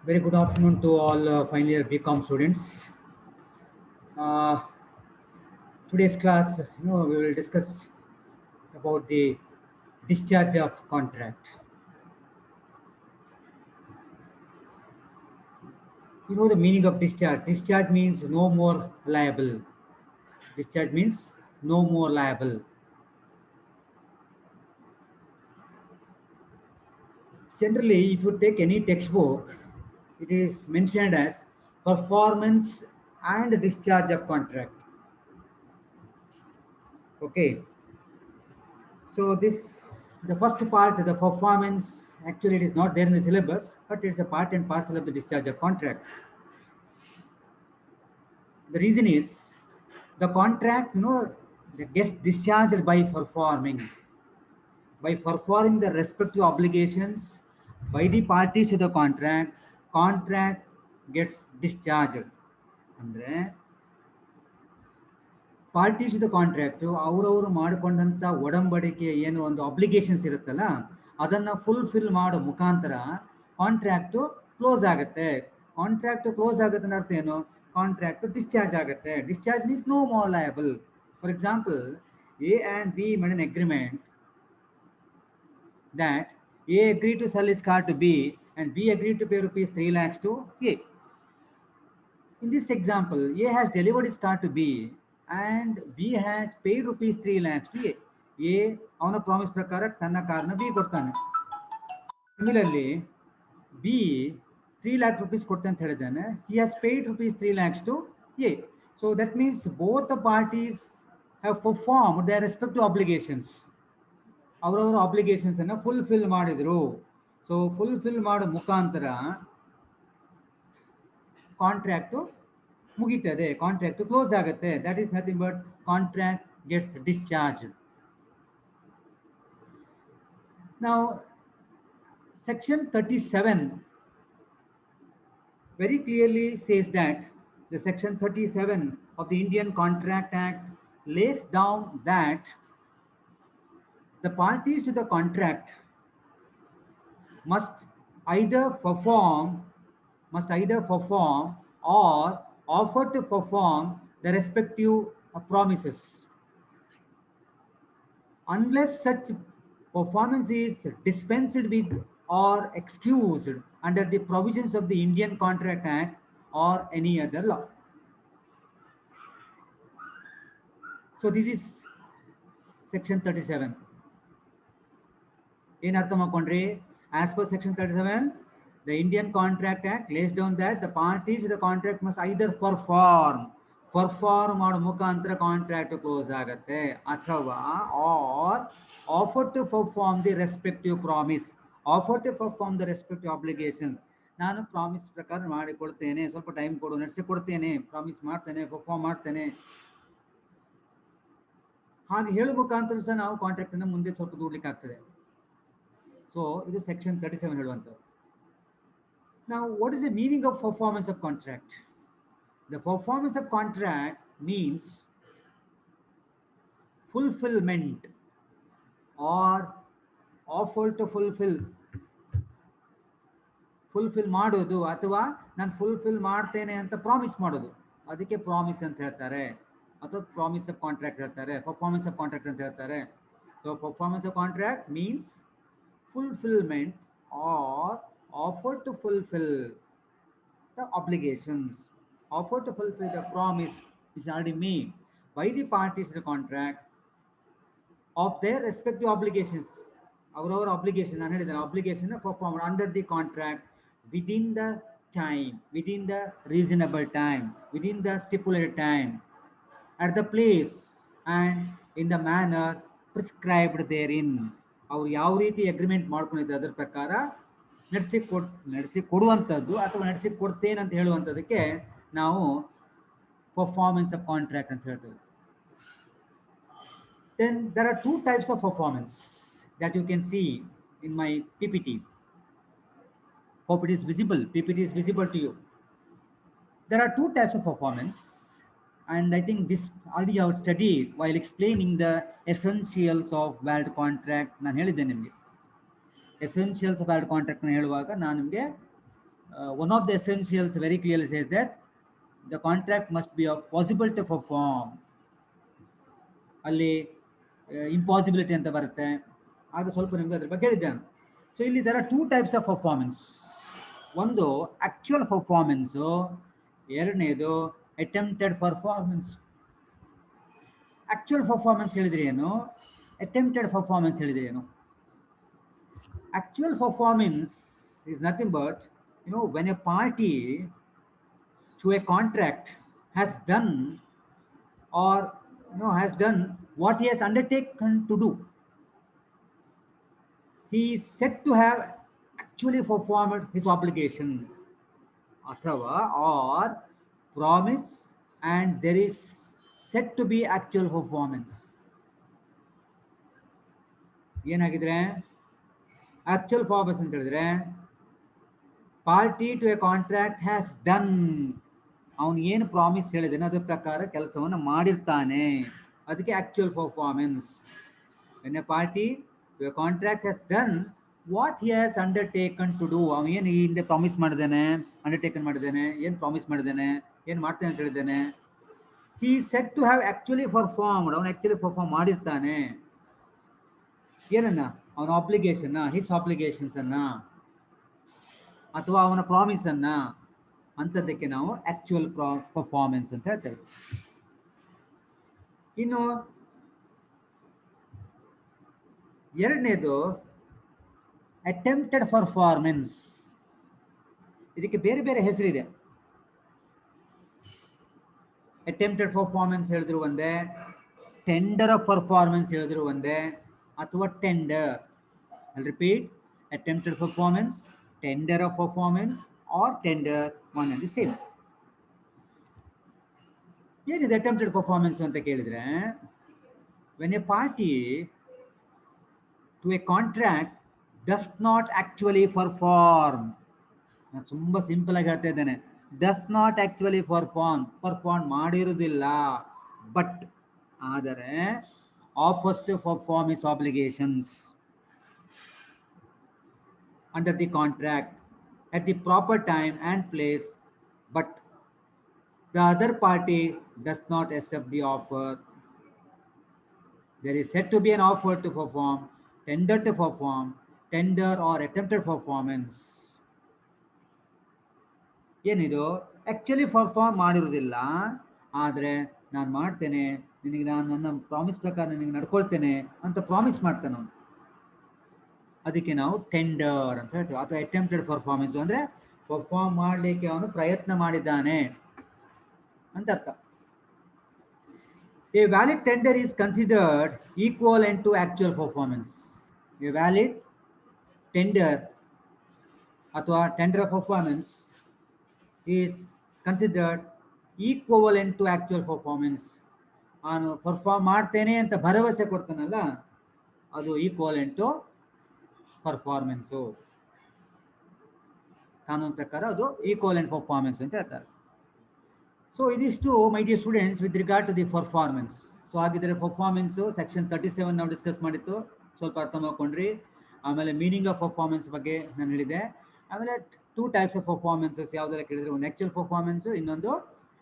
Very good afternoon to all final year BCom students. Uh, Today's class, we will discuss about the discharge of contract. You know the meaning of discharge. Discharge means no more liable. Discharge means no more liable. Generally, if you take any textbook, it is mentioned as performance and discharge of contract. Okay. So the first part, the performance, actually it is not there in the syllabus, but it's a part and parcel of the discharge of contract. The reason is the contract, that gets discharged by performing the respective obligations by the parties to the contract gets discharged. Andre parties the contract ಅವರವರು ಮಾಡಿಕೊಂಡಂತ ಒಡಂಬಡಿಕೆ ಏನು ಒಂದು obligations ಇರುತ್ತಲ್ಲ ಅದನ್ನ fulfil ಮಾಡೋ ಮುಖಾಂತರ contract close ಆಗುತ್ತೆ. Contract close ಆಗುತ್ತೆ ಅಂದ್ರೆ ಅರ್ಥ ಏನು? ಕಾಂಟ್ರಾಕ್ಟ್ ಡಿಸ್ಚಾರ್ಜ್ ಆಗುತ್ತೆ. Discharge means no more liable. For example, A and B made an agreement that A agreed to sell his car to B and B agreed to pay rupees 3 lakhs to A. In this example, A has delivered his car to B and B has paid rupees 3 lakhs to A. A ಅವನ promise ಪ್ರಕಾರ ತನ್ನ ಕಾರ್ನ B ಕೊಡ್ತಾನೆ. Similarly B 3 lakh rupees ಕೊಡ್ತಾನೆ ಅಂತ ಹೇಳಿದ್ದಾನೆ. He has paid rupees 3 lakhs to A. So that means both the parties have performed their respective obligations. ಅವರವರ obligations ಅನ್ನ ಫುಲ್ಫಿಲ್ ಮಾಡಿದ್ರು. ಸೊ ಫುಲ್ಫಿಲ್ ಮಾಡೋ ಮುಖಾಂತರ ಕಾಂಟ್ರಾಕ್ಟ್ ಮುಗಿತದೆ, ಕಾಂಟ್ರಾಕ್ಟ್ ಕ್ಲೋಸ್ ಆಗುತ್ತೆ. That is nothing but contract gets discharge. Now section 37 very clearly says that the section 37 of the Indian Contract Act lays down that the parties to the contract must either perform or offer to perform the respective promises. Unless such performance is dispensed with or excused under the provisions of the Indian Contract Act or any other law. So this is section 37. In ಅರ್ಥ ಮಾಡ್ಕೊಂಡ್ರಿ? As per section 37, the Indian Contract Act lays down that the parties to the contract must either perform ಮಾಡೋ ಮುಖಾಂತರ contract close ಆಗುತ್ತೆ, ಅಥವಾ or offer to perform the respective promise, offer to perform the respective obligations. ನಾನು promise ಪ್ರಕಾರ ಮಾಡಿಕೊಡ್ತೇನೆ, ಸ್ವಲ್ಪ time ಕೊಡು, ನಡೆಸಿಕೊಡ್ತೇನೆ, promise ಮಾಡ್ತೇನೆ, perform ಮಾಡ್ತೇನೆ, ಹಾಗೆ ಹೇಳೋ ಮುಖಾಂತರ ಸಹ ನಾವು ಕಾಂಟ್ರಾಕ್ಟ್ ಅನ್ನು ಮುಂದೆ ಸ್ವಲ್ಪ ದೂಡ್ಲಿಕ್ಕೆ ಆಗ್ತದೆ. ಸೊ ಇದು ಸೆಕ್ಷನ್ 37 ಹೇಳುವಂಥದ್ದು. Now, what is the meaning of performance of contract? The performance of contract means fulfillment or offer to fulfill ಮಾಡೋದು, ಅಥವಾ ನಾನು ಫುಲ್ಫಿಲ್ ಮಾಡ್ತೇನೆ ಅಂತ ಪ್ರಾಮಿಸ್ ಮಾಡೋದು, ಅದಕ್ಕೆ ಪ್ರಾಮಿಸ್ ಅಂತ ಹೇಳ್ತಾರೆ, ಅಥವಾ ಪ್ರಾಮಿಸ್ ಆಫ್ ಕಾಂಟ್ರಾಕ್ಟ್ ಹೇಳ್ತಾರೆ, ಪರ್ಫಾರ್ಮೆನ್ಸ್ ಆಫ್ ಕಾಂಟ್ರಾಕ್ಟ್ ಅಂತ ಹೇಳ್ತಾರೆ. So performance of contract means fulfillment or offer to fulfill the obligations, offer to fulfill the promise which is already made by the parties to the contract of their respective obligations. Our obligation, obligation performed under the contract within the time, within the reasonable time, within the stipulated time, at the place and in the manner prescribed therein. ಅವ್ರು ಯಾವ ರೀತಿ agreement ಮಾಡ್ಕೊಂಡಿದ್ದಾರೆ ಅದರ ಪ್ರಕಾರ ನಡೆಸಿಕೊಡುವಂಥದ್ದು ಅಥವಾ ನಡೆಸಿಕೊಡ್ತೇನೆ ಅಂತ ಹೇಳುವಂಥದ್ದಕ್ಕೆ ನಾವು performance of contract ಅಂತ ಹೇಳ್ತೇವೆ. Then there are two types of performance that you can see in my PPT. Hope it is visible. PPT is visible to you. There are two types of performance, and I think this already I have studied while explaining the essentials of valid contract. ನಾನು ಹೇಳಿದ್ದೆ ನಿಮಗೆ essentials of valid contract ಹೇಳುವಾಗ ನಾನು ನಿಮಗೆ one of the essentials very clearly says that the contract must be of possible to perform. ಅಲ್ಲಿ impossibility ಅಂತ ಬರುತ್ತೆ, ಆಗ ಸ್ವಲ್ಪ ನಿಮ್ಗೆ ಅದ್ರ ಬಗ್ಗೆ ಹೇಳಿದ್ದೆ ನಾನು. ಸೊ ಇಲ್ಲಿ there are 2 types of performance. ಒಂದು ಆಕ್ಚುಯಲ್ ಪರ್ಫಾರ್ಮೆನ್ಸು, ಎರಡನೇದು ಅಟೆಂಪ್ಟೆಡ್ ಪರ್ಫಾರ್ಮೆನ್ಸ್. ಆಕ್ಚುಯಲ್ ಪರ್ಫಾರ್ಮೆನ್ಸ್ ಹೇಳಿದ್ರೆ ಏನು, ಅಟೆಂಪ್ಟೆಡ್ ಪರ್ಫಾರ್ಮೆನ್ಸ್ ಹೇಳಿದ್ರೆ ಏನು? Actual performance is nothing but, when a party to a contract has done or has done what he has undertaken to do, he is said to have actually performed his obligation, athava or promise, and there is said to be actual performance. ಏನagidre actual performance ಅಂತ ಹೇಳಿದ್ರೆ, party to a contract has done, ಅವನು ಏನು promise ಹೇಳಿದಾನೆ ಅದ್ರ ಪ್ರಕಾರ ಕೆಲಸವನ್ನು ಮಾಡಿರ್ತಾನೆ, ಅದಕ್ಕೆ actual performance. When a party to a contract has done what he has undertaken to do, ಅವನು ಏನು ಈ ಹಿಂದೆ ಪ್ರಾಮಿಸ್ ಮಾಡಿದ್ದಾನೆ, ಅಂಡರ್ಟೇಕನ್ ಮಾಡಿದ್ದಾನೆ, ಏನು ಪ್ರಾಮಿಸ್ ಮಾಡಿದ್ದಾನೆ, ಏನು ಮಾಡ್ತಾನೆ ಅಂತ ಹೇಳಿದ್ದಾನೆ, he is said to have actually performed, ಅವನು ಆಕ್ಚುಲಿ ಪರ್ಫಾರ್ಮ್ ಮಾಡಿರ್ತಾನೆ. ಏನನ್ನ? ಅವನ ಆಬ್ಲಿಗೇಷನ್, ಹಿಸ್ ಆಬ್ಲಿಗೇಷನ್ಸ್ ಅನ್ನ ಅಥವಾ ಅವನ ಪ್ರಾಮಿಸ್ ಅನ್ನ, ಅಂತದಕ್ಕೆ ನಾವು ಆಕ್ಚುಯಲ್ ಪರ್ಫಾರ್ಮೆನ್ಸ್ ಅಂತ ಹೇಳ್ತೇವೆ. ಇನ್ನು ಎರಡನೇದು ಅಟೆಂಪ್ಟೆಡ್ ಪರ್ಫಾರ್ಮೆನ್ಸ್. ಇದಕ್ಕೆ ಬೇರೆ ಬೇರೆ ಹೆಸರಿದೆ. ಅಟೆಂಪ್ಟೆಡ್ ಪರ್ಫಾರ್ಮೆನ್ಸ್ ಹೇಳಿದ್ರು ಒಂದೇ, ಟೆಂಡರ್ ಆಫ್ ಪರ್ಫಾರ್ಮೆನ್ಸ್ ಹೇಳಿದ್ರು ಒಂದೇ, ಅಥವಾ tender. I'll repeat: attempted performance, tender of performance, or tender, one and the same. ಏನಿದೆ attempted performance ಅಂತ ಕೇಳಿದ್ರೆ, when a party to a contract does not actually perform, ನಾನು ತುಂಬಾ ಸಿಂಪಲ್ ಆಗಿ ಹೇಳ್ತಾ ಇದ್ದೇನೆ, does not actually perform ಮಾಡಿರುವುದಿಲ್ಲ, but ಆದರೆ offers to perform his obligations under the contract at the proper time and place, but the other party does not accept the offer. There is said to be an offer to perform, tender to perform, tender or attempted performance. ಏನಿದು? Actually perform ಮಾಡಿರುವುದಿಲ್ಲ, ಆದರೆ ನಾನು ಮಾಡ್ತೇನೆ, ನಿನಗೆ ನಾನು ನನ್ನ promise ಪ್ರಕಾರ ನಿನಗೆ ನಡ್ಕೊಳ್ತೇನೆ ಅಂತ ಪ್ರಾಮಿಸ್ ಮಾಡ್ತಾನೆ ಅವನು, ಅದಕ್ಕೆ ನಾವು ಟೆಂಡರ್ ಅಂತ ಹೇಳ್ತೀವಿ. ಅಥವಾ ಅಟೆಂಪ್ಟೆಡ್ ಪರ್ಫಾರ್ಮೆನ್ಸ್ ಅಂದ್ರೆ ಪರ್ಫಾರ್ಮ್ ಮಾಡಲಿಕ್ಕೆ ಅವನು ಪ್ರಯತ್ನ ಮಾಡಿದ್ದಾನೆ ಅಂತ ಅರ್ಥ. A valid tender is considered equivalent to actual performance. A valid tender ಅಥವಾ tender of performance is considered equivalent to actual performance. ಅವನು ಪರ್ಫಾರ್ಮ್ ಮಾಡ್ತೇನೆ ಅಂತ ಭರವಸೆ ಕೊಡ್ತಾನಲ್ಲ, ಅದು ಈಕ್ವಲೆಂಟ್ ಟು ಪರ್ಫಾರ್ಮೆನ್ಸು. ಕಾನೂನು ಪ್ರಕಾರ ಅದು ಈಕ್ವಲೆಂಟ್ ಪರ್ಫಾರ್ಮೆನ್ಸ್ ಅಂತ ಹೇಳ್ತಾರೆ. ಸೊ ಇದಿಷ್ಟು my dear students with regard to the performance. So ಹಾಗಿದ್ರೆ ಪರ್ಫಾರ್ಮೆನ್ಸು ಸೆಕ್ಷನ್ 37 ನಾವು ಡಿಸ್ಕಸ್ ಮಾಡಿತ್ತು, ಸ್ವಲ್ಪ ಅರ್ಥ ಮಾಡ್ಕೊಂಡ್ರಿ. ಆಮೇಲೆ ಮೀನಿಂಗ್ ಆಫ್ ಪರ್ಫಾರ್ಮೆನ್ಸ್ ಬಗ್ಗೆ ನಾನು ಹೇಳಿದೆ. ಆಮೇಲೆ 2 ಟೈಪ್ಸ್ ಆಫ್ ಪರ್ಫಾರ್ಮೆನ್ಸಸ್ ಯಾವುದೆಲ್ಲ ಕೇಳಿದ್ರೆ, ಒಂದು ಆಕ್ಚುಯಲ್ ಪರ್ಫಾರ್ಮೆನ್ಸು, ಇನ್ನೊಂದು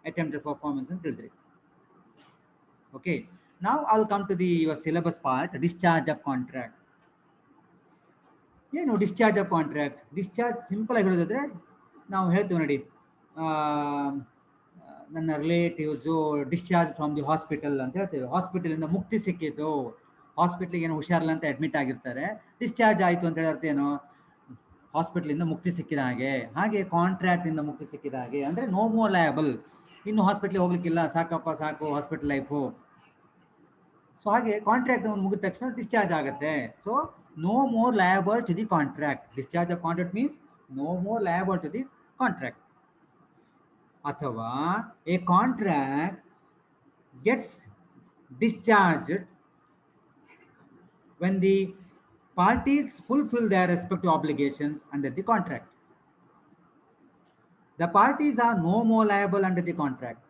ಅಟೆಂಪ್ಟೆಡ್ ಪರ್ಫಾರ್ಮೆನ್ಸ್ ಅಂತ ಹೇಳಿದ್ರಿ. ಓಕೆ, ನಾವು I will come to the your syllabus part, discharge of contract. ಏನು discharge of contract? Discharge simple ಆಗಿ ಹೇಳೋದಾದ್ರೆ ನಾವು ಹೇಳ್ತೀವಿ ನೋಡಿ, ನನ್ನ relatives discharge from the hospital ಅಂತ ಹೇಳ್ತೇವೆ. ಹಾಸ್ಪಿಟಲಿಂದ ಮುಕ್ತಿ ಸಿಕ್ಕಿತು, ಹಾಸ್ಪಿಟ್ಲಿಗೆ ಏನು ಹುಷಾರಿಲ್ಲ ಅಂತ ಅಡ್ಮಿಟ್ ಆಗಿರ್ತಾರೆ, ಡಿಸ್ಚಾರ್ಜ್ ಆಯಿತು ಅಂತ ಹೇಳರ್ಥ ಏನು? ಹಾಸ್ಪಿಟ್ಲಿಂದ ಮುಕ್ತಿ ಸಿಕ್ಕಿದ ಹಾಗೆ. ಹಾಗೆ ಕಾಂಟ್ರಾಕ್ಟಿಂದ ಮುಕ್ತಿ ಸಿಕ್ಕಿದ ಹಾಗೆ ಅಂದರೆ ನೋ ಮೋರ್ ಲಯಬಲ್, ಇನ್ನು ಹಾಸ್ಪಿಟ್ಲಿಗೆ ಹೋಗ್ಲಿಕ್ಕಿಲ್ಲ, ಸಾಕಪ್ಪ ಸಾಕು ಹಾಸ್ಪಿಟಲ್ ಲೈಫು. ಸೊ ಹಾಗೆ ಕಾಂಟ್ರಾಕ್ಟ್ ಮುಗಿದ ತಕ್ಷಣ ಡಿಸ್ಚಾರ್ಜ್ ಆಗುತ್ತೆ. So no more liable to the contract. Discharge of contract means no more liable to the contract. Athava a contract gets discharged when the parties fulfill their respective obligations under the contract. The parties are no more liable under the contract.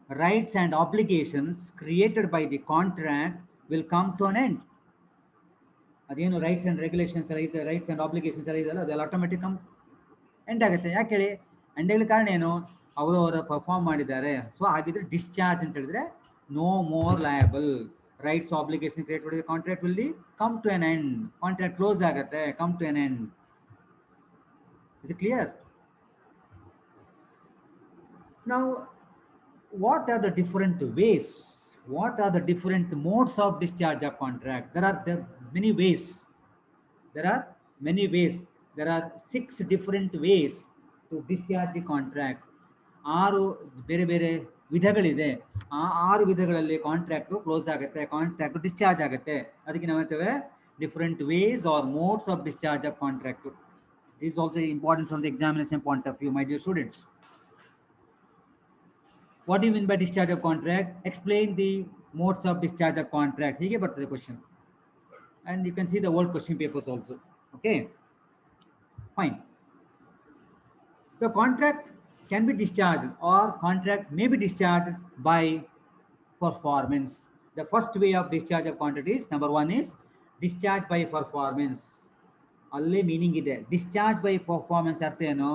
Rights and obligations created by the contract will come to an end. ಅದೇನು rights and regulations ಎಲ್ಲ ಇದೆ, rights and obligations ಎಲ್ಲ ಇದೆಯಲ್ಲ, ಅದೆಲ್ಲ automatic end ಆಗುತ್ತೆ. ಯಾಕೆ ಹೇಳಿ? End ಆಗಲಿ ಕಾರಣ ಏನು? ಅವರು ಪರ್ಫಾರ್ಮ್ ಮಾಡಿದ್ದಾರೆ. ಸೊ ಹಾಗಿದ್ರೆ ಡಿಸ್ಚಾರ್ಜ್ ಅಂತ ಹೇಳಿದ್ರೆ no more liable, rights obligation create ಮಾಡಿದ್ರೆ contract will be come to an end, contract close ಆಗುತ್ತೆ, come to an end. Is it clear? Now, what are the different ways? What are the different modes of discharge of contract? There are many ways. There are many ways. There are 6 different ways to discharge the contract. 6 ಬೇರೆ ಬೇರೆ ವಿಧಗಳಿದೆ. ಆ 6 ವಿಧಗಳಲ್ಲಿ contract close ಆಗುತ್ತೆ, contract discharge ಆಗುತ್ತೆ. ಅದಕ್ಕೆ ನಾವು ಹೇಳ್ತೇವೆ different ways are modes of discharge of contract. This is also important from the examination point of view, my dear students. What do you mean by discharge of contract? Explain the modes of discharge of contract. ಹೀಗೆ ಬರ್ತದೆ question. And you can see the old question papers also. Okay, fine. The contract can be discharged or contract may be discharged by performance. The first way of discharge of contract is, number 1 is discharge by performance. ಅಲ್ಲೇ meaning ಇದೆ. Discharge by performance ಅರ್ಥ ಏನು?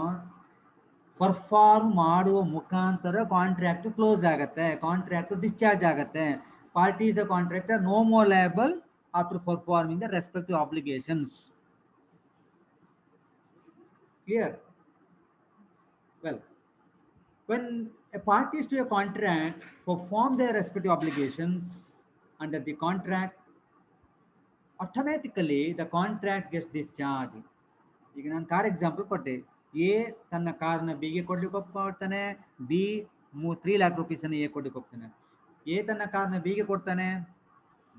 Perform ಮಾಡುವ ಮುಖಾಂತರ contract close ಆಗುತ್ತೆ, contract discharge ಆಗುತ್ತೆ. Parties the contractor no more liable after performing the respective obligations. Clear? Well, when a parties to a contract perform their respective obligations under the contract, automatically the contract gets discharged. ಈಗ ನಾನು car example ಕೊಟ್ಟೆ. A ತನ್ನ ಕಾರ್ನ ಬಿಗೆ ಕೊಡ್ಲಿಕ್ಕೆ ಒಪ್ಕೊಳ್ತಾನೆ, B 3 lakh rupees A ಕೊಡ್ಲಿಕ್ಕೆ ಹೋಗ್ತಾನೆ. A ತನ್ನ ಕಾರ್ನ ಬಿಗೆ ಕೊಡ್ತಾನೆ,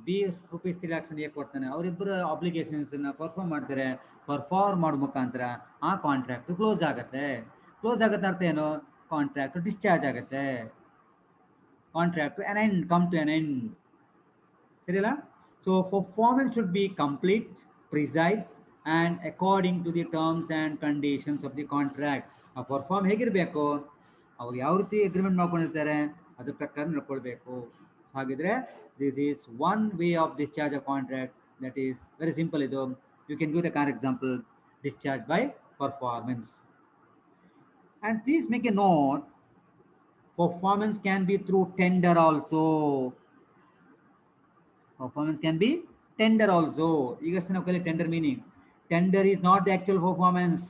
ಬಿ rupees 3 lakhs ಎ ಕೊಡ್ತಾನೆ. ಅವರಿಬ್ಬರು ಆಬ್ಲಿಗೇಷನ್ಸ್ ಪರ್ಫಾರ್ಮ್ ಮಾಡ್ತಾರೆ. ಪರ್ಫಾರ್ಮ್ ಮಾಡೋ ಮುಖಾಂತರ ಆ ಕಾಂಟ್ರಾಕ್ಟ್ ಕ್ಲೋಸ್ ಆಗುತ್ತೆ. ಕ್ಲೋಸ್ ಆಗುತ್ತೆ ಅರ್ಥ ಏನು? ಕಾಂಟ್ರಾಕ್ಟ್ ಡಿಸ್ಚಾರ್ಜ್ ಆಗುತ್ತೆ. Contract an end, come to an end. ಸರಿಯಲ್ಲ? So performance should be complete, precise and according to the terms and conditions of the contract. ಆ ಪರ್ಫಾರ್ಮ್ ಹೇಗಿರಬೇಕು? ಅವ್ರು ಯಾವ ರೀತಿ ಅಗ್ರಿಮೆಂಟ್ ಮಾಡ್ಕೊಂಡಿರ್ತಾರೆ ಅದ್ರ ಪ್ರಕಾರ ನಡ್ಕೊಳ್ಬೇಕು. ಹಾಗಿದ್ರೆ this is one way of discharge of contract. That is very simple. ಇದು you can give the car example, discharge by performance. And please make a note, performance can be through tender also. Performance can be tender also. ಈಗಷ್ಟೇ ನಾವು ಕಲಿ tender meaning. Tender is not the actual performance,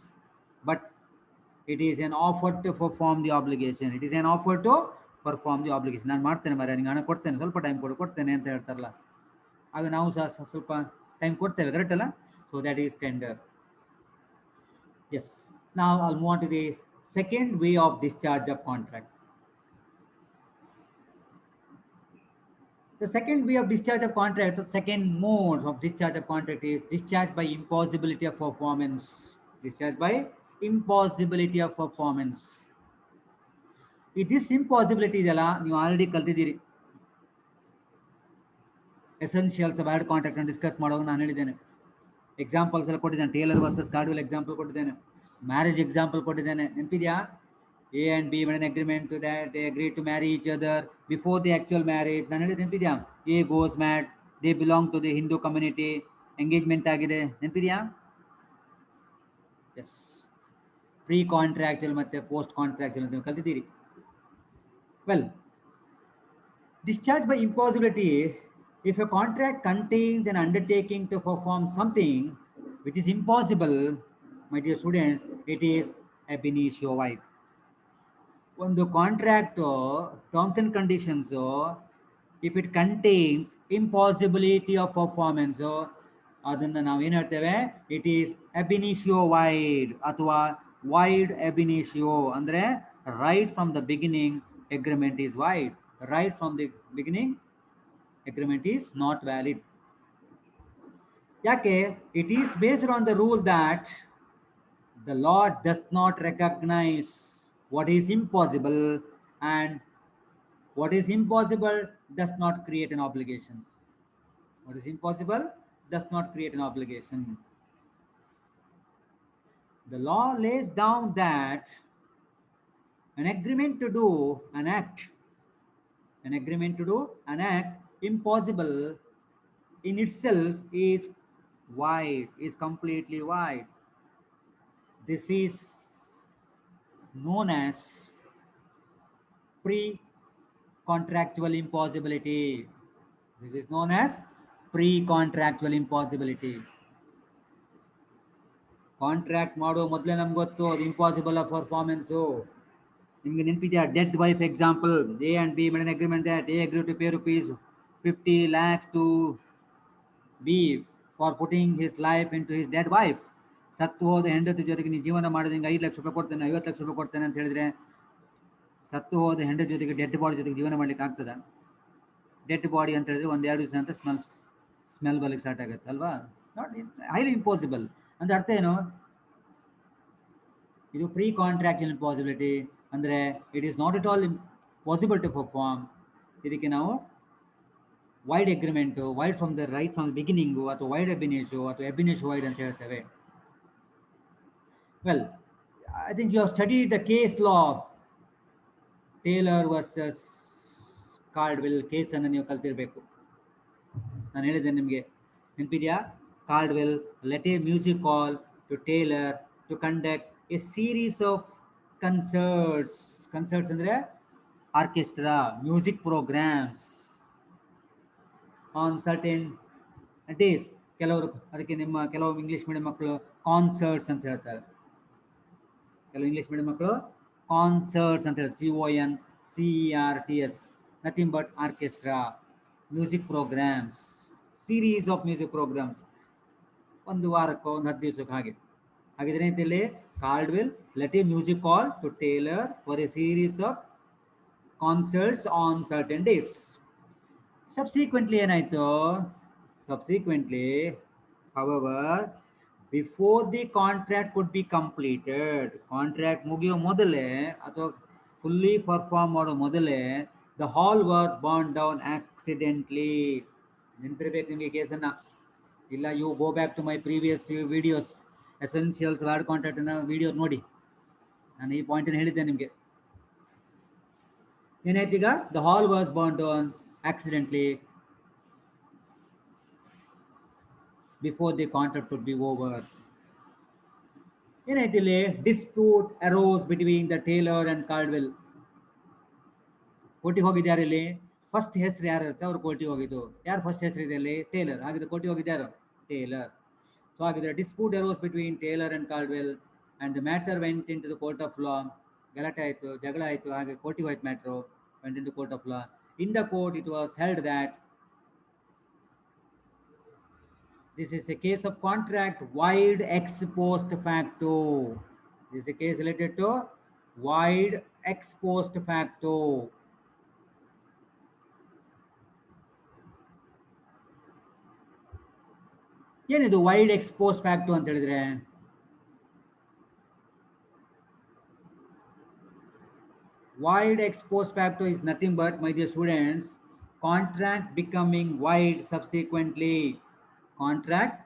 but it is an offer to perform the obligation. It is an offer to perform the obligation. ನಾನು ಮಾಡ್ತೇನೆ ಮಾರ್ರೆ, ನಿಂಗೆ ಹಣ ಕೊಡ್ತೇನೆ, ಸ್ವಲ್ಪ ಟೈಮ್ ಕೊಡ್ತೇನೆ ಅಂತ ಹೇಳ್ತಾರಲ್ಲ, ಆಗ ನಾವು ಸಹ ಸ್ವಲ್ಪ ಟೈಮ್ ಕೊಡ್ತೇವೆ, ಕರೆಕ್ಟ್ ಅಲ್ಲ? So that is tender. Yes, ನಾವು I'll move on to the second way of discharge of contract. The second way of discharge of contract, the second mode of discharge of contract is discharge by impossibility of performance. Discharge by impossibility of performance. This impossibility ಇದೆಲ್ಲ ನೀವು already ಕಲ್ತಿದ್ದೀರಿ. Essentials of bad contract ಅನ್ನು discuss ಮಾಡುವಾಗ ನಾನು ಹೇಳಿದ್ದೇನೆ. Examples ಎಲ್ಲ ಕೊಟ್ಟಿದ್ದೇನೆ. Taylor versus Cardwell example ಕೊಟ್ಟಿದ್ದೇನೆ, ಮ್ಯಾರೇಜ್ ಎಕ್ಸಾಂಪಲ್ ಕೊಟ್ಟಿದ್ದೇನೆ. ನೆನಪಿದೆಯಾ? A and B made an agreement to that they agreed to marry each other before the actual marriage. ನಾನು ಹೇಳಿದ ನೆನಪಿದೆಯಾ? A goes mad, they belong to the Hindu community, engagement ಆಗಿದೆ. ನೆನಪಿದೆಯಾ? Yes. Pre contractual ಮತ್ತೆ post contractual ಅಂತ ಕಲ್ತಿದ್ದೀರಿ. Well, discharge by impossibility, if a contract contains an undertaking to perform something which is impossible, my dear students, it is ab initio void. ಒಂದು contract terms and conditions if it contains impossibility of performance, ಅದನ್ನು ನಾವು ಏನು ಹೇಳ್ತೇವೆ? It is ab initio void ಅಥವಾ void ab initio. ಅಂದರೆ right from the beginning agreement is void. Right from the beginning agreement is not valid. ಯಾಕೆ? It is based on the rule that the law does not recognize what is impossible, and what is impossible does not create an obligation. What is impossible does not create an obligation. The law lays down that an agreement to do an act, impossible in itself is void, is completely void. This is known as pre-contractual impossibility. This is known as pre-contractual impossibility. Contract ಮಾಡೋ ಮೊದಲೇ ನಮ್ಗೆ ಗೊತ್ತು ಅದು impossible of performance. ನಿಮ್ಗೆ ನೆನಪಿದೆಯಾ dead wife example? A and B made an agreement that A agreed to pay rupees 50 lakhs to B for putting his life into his dead wife. ಸತ್ತು ಹೋದ ಹೆಂಡತಿ ಜೊತೆಗೆ ನೀವು ಜೀವನ ಮಾಡಿದಂಗೆ 5 ಲಕ್ಷ ರೂಪಾಯಿ ಕೊಡ್ತೇನೆ, 50 ಲಕ್ಷ ರೂಪಾಯಿ ಕೊಡ್ತೇನೆ ಅಂತ ಹೇಳಿದ್ರೆ, ಸತ್ತು ಹೋದ ಹೆಂಡತಿ ಜೊತೆಗೆ ಡೆಡ್ ಬಾಡಿ ಜೊತೆಗೆ ಜೀವನ ಮಾಡ್ಲಿಕ್ಕೆ ಆಗ್ತದ? ಡೆಡ್ ಬಾಡಿ ಅಂತ ಹೇಳಿದ್ರೆ 1-2 ದಿವಸ ಅಂತ ಸ್ಮೆಲ್ ಬರ್ಲಿಕ್ಕೆ ಸ್ಟಾರ್ಟ್ ಆಗುತ್ತೆ ಅಲ್ವಾ? Not highly impossible. ಅಂದ್ರೆ ಅರ್ಥ ಏನು? ಇದು ಪ್ರೀ ಕಾಂಟ್ರಾಕ್ಚುಯಲ್ ಇಂಪಾಸಿಬಿಲಿಟಿ. ಅಂದರೆ it is not at all possible to perform. ಇದಕ್ಕೆ ನಾವು void agreement, void from the right from the beginning, ಅಥವಾ ವೈಡ್ ಎಬಿನೇಶು ಅಥವಾ ಎಬಿನೇಶ್ ವೈಡ್ ಅಂತ ಹೇಳ್ತೇವೆ. Well, I think you have studied the case law Taylor versus Cardwell ಕೇಸನ್ನು ನೀವು ಕಲ್ತಿರಬೇಕು. ನಾನು ಹೇಳಿದ್ದೇನೆ ನಿಮಗೆ, ನೆನಪಿದೆಯಾ? Cardwell let a music hall to Taylor to conduct A series of concerts. Concerts ಅಂದರೆ orchestra, music programmes on certain days. ಕೆಲವರು ಅದಕ್ಕೆ ಕೆಲವು ಇಂಗ್ಲೀಷ್ ಮೀಡಿಯಂ ಮಕ್ಕಳು ಕಾನ್ಸರ್ಟ್ಸ್ ಅಂತ ಹೇಳ್ತಾರೆ. ಕೆಲವು ಇಂಗ್ಲೀಷ್ ಮೀಡಿಯಂ ಮಕ್ಕಳು ಕಾನ್ಸರ್ಟ್ಸ್ ಅಂತ ಹೇಳ್ತಾರೆ, CONCERTS. Nothing but orchestra, music programmes, series of music programmes, ಒಂದು ವಾರಕ್ಕೋ 10 ದಿವಸಕ್ಕೋ ಹಾಗೆ. ಹಾಗಿದ್ರೆ ಇಲ್ಲಿ Cardwell let a music hall to Taylor for a series of concerts on certain days. Subsequently ಏನಾಯಿತು? Subsequently, however, before the contract could be completed, contract ಮುಗಿಯೋ ಮೊದಲೇ ಅಥವಾ ಫುಲ್ಲಿ ಪರ್ಫಾರ್ಮ್ ಮಾಡೋ ಮೊದಲೇ, the hall was burn down accidentally. ನೆನಪಿರ್ಬೇಕು ನಿಮಗೆ ಕೇಸನ್ನು. ಇಲ್ಲ, you go back to my previous videos, essentials word ಕಾಂಟ್ರಾಕ್ಟ್ನ ವಿಡಿಯೋ ನೋಡಿ. ನಾನು ಈ ಪಾಯಿಂಟನ್ನು ಹೇಳಿದ್ದೆ ನಿಮಗೆ. ಏನಾಯ್ತು ಈಗ? The hall was burn down accidentally before the contract could be over. ಏನಾಯ್ತು ಇಲ್ಲಿ? Dispute arose between the Taylor and Cardwell. ಕೋರ್ಟಿಗೆ ಹೋಗಿದ್ದಾರೆ ಇಲ್ಲಿ. ಫಸ್ಟ್ ಹೆಸರು ಯಾರು ಇರುತ್ತೆ ಅವ್ರು ಕೋರ್ಟಿಗೆ ಹೋಗಿದ್ದು. ಯಾರು ಫಸ್ಟ್ ಹೆಸರು ಇದೆ ಅಲ್ಲಿ? ಟೇಲರ್. ಹಾಗಿದ್ರೆ ಕೋರ್ಟಿಗೆ ಹೋಗಿದ್ದಾರು ಟೇಲರ್. ಸೊ ಹಾಗಿದ್ರೆ dispute arose between Taylor and Cardwell and the matter went into the court of law. ಗಲಾಟೆ ಆಯಿತು, ಜಗಳ ಆಯಿತು, ಹಾಗೆ ಕೋರ್ಟಿಗೆ ಹೋಯ್ತು matter. Went into court of law. In the court, it was held that this is a case of contract void ex post facto. This is a case related to void ex post facto. ಏನಿದು wide ex post facto ಅಂತ ಹೇಳಿದ್ರೆ? Void ex post facto is nothing but, my dear students, contract becoming void subsequently. Contract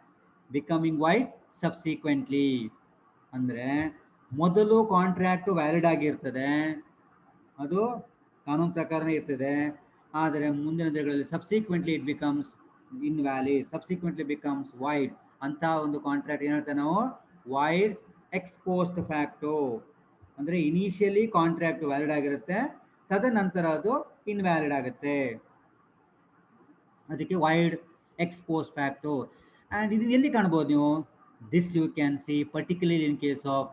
becoming void subsequently ಅಂದರೆ ಮೊದಲು contract valid ಆಗಿರ್ತದೆ, ಅದು ಕಾನೂನು ಪ್ರಕಾರನೇ ಇರ್ತದೆ. ಆದರೆ ಮುಂದಿನ ದಿನಗಳಲ್ಲಿ subsequently it becomes invalid, subsequently becomes void. ಅಂತ ಒಂದು ಕಾಂಟ್ರಾಕ್ಟ್ ಏನು ಹೇಳ್ತೇವೆ ನಾವು? Void ex post facto. ಅಂದರೆ ಇನಿಷಿಯಲಿ ಕಾಂಟ್ರಾಕ್ಟ್ ವ್ಯಾಲಿಡ್ ಆಗಿರುತ್ತೆ, ತದನಂತರ ಅದು ಇನ್ವ್ಯಾಲಿಡ್ ಆಗುತ್ತೆ. ಅದಕ್ಕೆ void ex post facto. And ಇದನ್ನ ಎಲ್ಲಿ ಕಾಣ್ಬೋದು ನೀವು? This you can see particularly in case of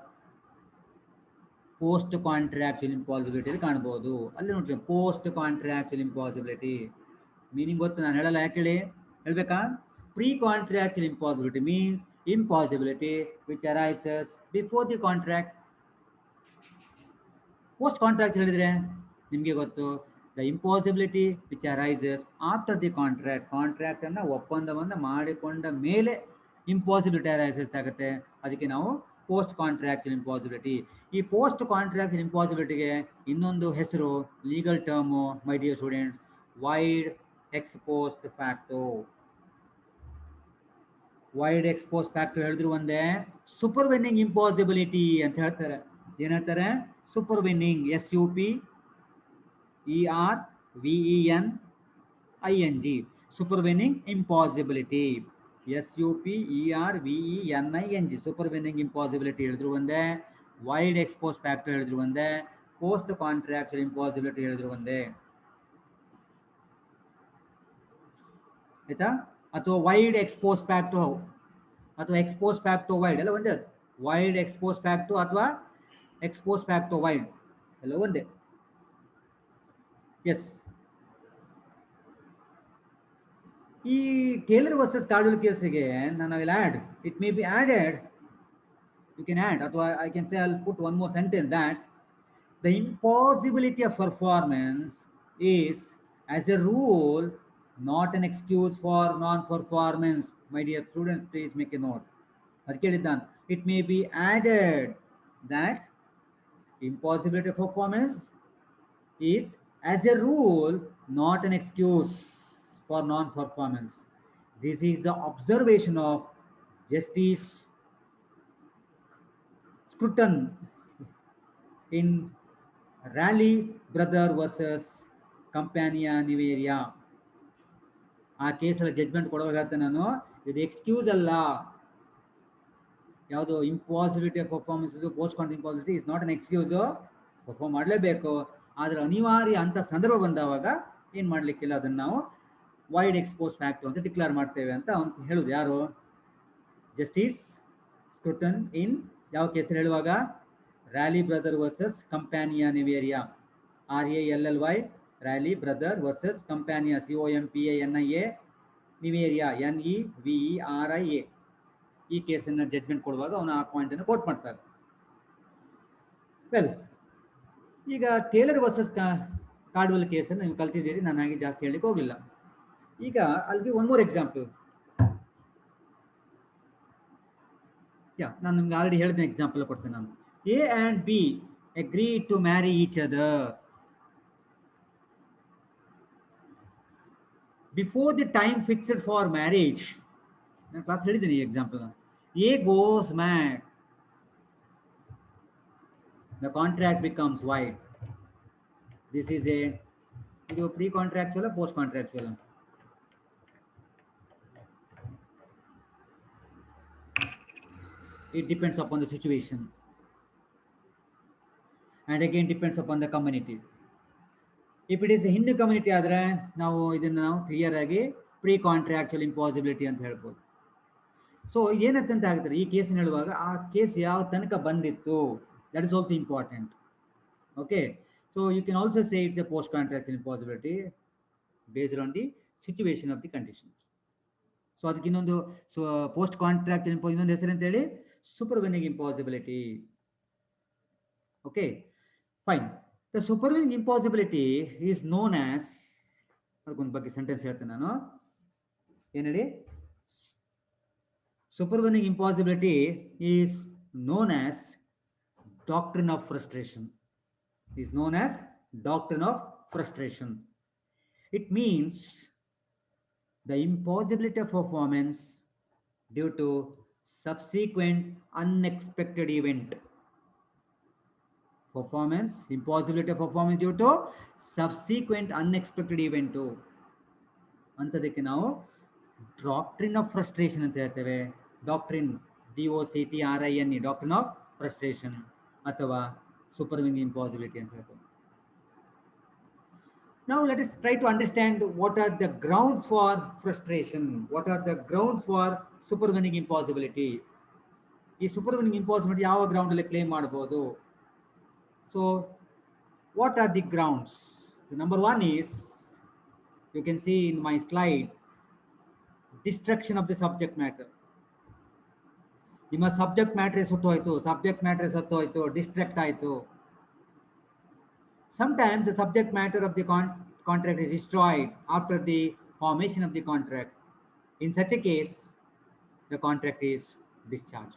post contractual impossibility ಕಾಣ್ಬೋದು. ಅಲ್ಲಿ ನೋಡ್ರಿ, ಪೋಸ್ಟ್ ಕಾಂಟ್ರಾಕ್ಚುಯಲ್ ಇಂಪಾಸಿಬಿಲಿಟಿ ಮೀನಿಂಗ್ ಗೊತ್ತು, ನಾನು ಹೇಳಲ್ಲ, ಯಾಕೆ ಹೇಳಿ ಹೇಳ್ಬೇಕಾ? Pre contractual impossibility means impossibility which arises before the contract. Post contract ಹೇಳಿದ್ರೆ ನಿಮಗೆ ಗೊತ್ತು, the impossibility which arises after the contract. ಕಾಂಟ್ರಾಕ್ಟನ್ನು ಒಪ್ಪಂದವನ್ನು ಮಾಡಿಕೊಂಡ ಮೇಲೆ ಇಂಪಾಸಿಬಿಲಿಟಿ ಅರೈಸಸ್ ಆಗುತ್ತೆ. ಅದಕ್ಕೆ ನಾವು ಪೋಸ್ಟ್ ಕಾಂಟ್ರಾಕ್ಚುಯಲ್ ಇಂಪಾಸಿಬಿಲಿಟಿ. ಈ ಪೋಸ್ಟ್ ಕಾಂಟ್ರಾಕ್ಚುಯಲ್ ಇಂಪಾಸಿಬಿಲಿಟಿಗೆ ಇನ್ನೊಂದು ಹೆಸರು, legal term, my dear students, void ex post facto. Void ex post facto ಹೇಳಿದ್ರು ಒಂದೇ, ಸೂಪರ್ವೆನ್ನಿಂಗ್ ಇಂಪಾಸಿಬಿಲಿಟಿ ಅಂತ ಹೇಳ್ತಾರೆ. ಏನು ಹೇಳ್ತಾರೆ? Supervening, SUPERVENING, supervening impossibility, SUPERVENING, supervening impossibility ಹೇಳಿದ್ರು ಒಂದೇ. ವೈಡ್ ಎಕ್ಸ್ಪೋಸ್ ಫ್ಯಾಕ್ಟರ್ ಹೇಳಿದ್ರು ಒಂದೇ, ಪೋಸ್ಟ್ ಕಾಂಟ್ರಾಕ್ಚುಯಲ್ ಇಂಪಾಸಿಬಿಲಿಟಿ ಹೇಳಿದ್ರು ಒಂದೇ ಆಯ್ತಾ. ಅಥವಾ ವೈಡ್ ಎಕ್ಸ್ಪೋಸ್ ಫ್ಯಾಕ್ಟರ್ ಅಥವಾ ಎಕ್ಸ್ಪೋಸ್ ಫ್ಯಾಕ್ಟರ್ ವೈಡ್ ಎಲ್ಲ ಒಂದೇ. ವೈಡ್ ಎಕ್ಸ್ಪೋಸ್ ಫ್ಯಾಕ್ಟರ್ ಅಥವಾ ಎಕ್ಸ್ಪೋಸ್ ಫ್ಯಾಕ್ಟರ್ ವೈಡ್ ಎಲ್ಲ ಒಂದೇ. ಎಸ್, ಈ ಟೇಲರ್ ವರ್ಸಸ್ ಕಾರ್ಡ್ವೆಲ್ ಕೇಸಿಗೆ ನಾನು will add, it may be added, you can add, or I can say I'll put one more sentence that the impossibility of performance is, as a rule, not an excuse for non-performance. My dear students, please make a note. It may be added that impossibility of performance is, as a rule, not an excuse for non-performance. This is the observation of Justice Scruton in Raleigh Brother versus Compania Niveria. ಆ ಕೇಸಲ್ಲಿ judgment ಕೊಡುವಾಗ ಹೇಳ್ತೇನೆ ನಾನು, ಇದು excuse ಅಲ್ಲ, ಯಾವುದು impossibility of performance, post contract impossibility is not an excuse, perform ಮಾಡಲೇಬೇಕು. ಆದರೆ ಅನಿವಾರ್ಯ ಅಂತ ಸಂದರ್ಭ ಬಂದವಾಗ ಏನು ಮಾಡಲಿಕ್ಕಿಲ್ಲ, ಅದನ್ನು ನಾವು ವೈಡ್ ಎಕ್ಸ್ಪೋಸ್ ಫ್ಯಾಕ್ಟರ್ ಅಂತ ಡಿಕ್ಲೇರ್ ಮಾಡ್ತೇವೆ ಅಂತ ಅವ್ನು ಹೇಳುದು. ಯಾರು? ಜಸ್ಟಿಸ್ ಸ್ಕ್ರೂಟನ್ ಇನ್ ಯಾವ ಕೇಸಲ್ಲಿ ಹೇಳುವಾಗ? Rally Brother versus Compania Neveria, RALLY, Rally Brother versus Compania, COMPANIA, Neveria, NEVERIA. ಈ ಕೇಸನ್ನು ಜಡ್ಜ್ಮೆಂಟ್ ಕೊಡುವಾಗ ಅವನು ಆ ಪಾಯಿಂಟ್ ಅನ್ನು ಕೋಟ್ ಮಾಡ್ತಾರೆ. ವೆಲ್, ಈಗ ಟೇಲರ್ ವರ್ಸಸ್ ಕಾರ್ಡ್ವೆಲ್ ಕೇಸನ್ನು ನೀವು ಕಲ್ತಿದ್ದೀರಿ, ನಾನು ಹಾಗೆ ಜಾಸ್ತಿ ಹೇಳಲಿಕ್ಕೆ ಹೋಗಿಲ್ಲ. ಈಗ ಅಲ್ಲಿ ಒನ್ ಮೋರ್ ಎಕ್ಸಾಂಪಲ್. ನಾನು ನಿಮ್ಗೆ ಆಲ್ರೆಡಿ ಹೇಳಿದ ಎಕ್ಸಾಂಪಲ್ ಕೊಡ್ತೇನೆ ನಾನು. A and B agreed to marry each other. Before the time fixed for marriage, ನಾನು ಕ್ಲಾಸ್ ಹೇಳಿದ್ದೀನಿ ಈ example. A goes mad, the contract becomes void. This is ಇದು pre contractual, post contractual? It depends upon the situation and again depends upon the community. If it is a Hindu community ಆದರೆ ನಾವು ಇದನ್ನು ನಾವು clear ಆಗಿ pre contractual impossibility ಅಂತ ಹೇಳ್ಬೋದು. So ಏನಂತ ಆಗ್ತಾರೆ ಈ ಕೇಸ್ ಹೇಳುವಾಗ, ಆ ಕೇಸ್ ಯಾವ ತನಕ ಬಂದಿತ್ತು, that is also important. Okay, so you can also say it's a post contractual impossibility based on the situation of the conditions. So ಅದಕ್ಕೆ ಇನ್ನೊಂದು ಪೋಸ್ಟ್ ಕಾಂಟ್ರಾಕ್ಚುಯಲ್ ಇನ್ನೊಂದು ಹೆಸರು ಅಂತ ಹೇಳಿ supervening impossibility. Okay, fine. The supervening impossibility is known as, ಅದಕ್ಕೊಂದು ಬಗ್ಗೆ sentence ಹೇಳ್ತೇನೆ ನಾನು, ಏನು ಹೇಳಿ? Supervening impossibility is known as doctrine of frustration. Is known as doctrine of frustration. It means the impossibility of performance due to subsequent unexpected event. Performance, impossibility of performance due to subsequent unexpected event ಅಂತದಕ್ಕೆ ನಾವು doctrine of frustration ಅಂತ ಹೇಳ್ತೇವೆ. Doctrine, DOCTRINE, doctrine of frustration ಅಥವಾ ಸೂಪರ್ವಿಂಗ್ impossibility ಅಂತ ಹೇಳ್ತೇವೆ. Now let us try to understand what are the grounds for frustration, what are the grounds for supervening impossibility. ಈ supervening impossibility ಯಾವ ground ಅಲ್ಲಿ claim ಮಾಡಬಹುದು? So what are the grounds? The number one is, you can see in my slide, destruction of the subject matter. ನಿಮ್ಮ subject ಮ್ಯಾಟ್ರೇ ಸುಟ್ಟೋಯ್ತು, subject ಮ್ಯಾಟ್ರೇ ಸತ್ತೋಯ್ತು, distract ಆಯಿತು. Sometimes the subject matter of the contract is destroyed after the formation of the contract. In such a case, the contract is discharged.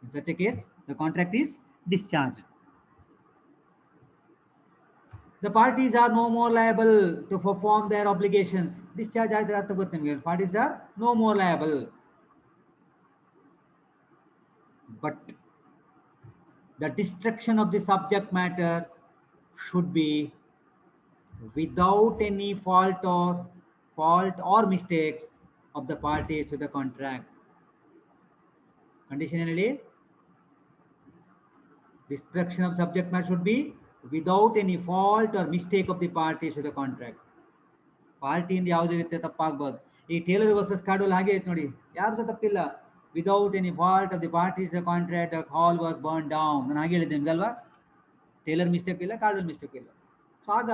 In such a case, the contract is discharged. The parties are no more liable to perform their obligations. Discharge ಆಯ್ತು ಅರ್ಥ ಗೊತ್ತು ನಿಮಗೆ. Parties are no more liable. But the destruction of the subject matter should be without any fault or mistakes of the parties to the contract. Condition ಏನೇಳಿ? Destruction of subject matter should be without any fault or mistake of the parties to the contract. ಪಾರ್ಟಿಯಿಂದ ಯಾವುದೇ ರೀತಿಯ ತಪ್ಪಾಗಬಹುದು. ಈ Taylor versus ಕಾರ್ಡೋಲ್ ಹಾಗೆ ಐತೆ ನೋಡಿ, ಯಾರ್ದು ತಪ್ಪಿಲ್ಲ. Without any fault of the parties the contract the hall was burn down. ನಾನು ಹಾಗೆ ಹೇಳಿದ್ದೆ ನಿಮ್ಗಲ್ವಾ, ಟೇಲರ್ ಮಿಸ್ಟೇಕ್ ಇಲ್ಲ, ಕಾರ್ಡೋಲ್ ಮಿಸ್ಟೇಕ್ ಇಲ್ಲ. ಸೊ ಆಗ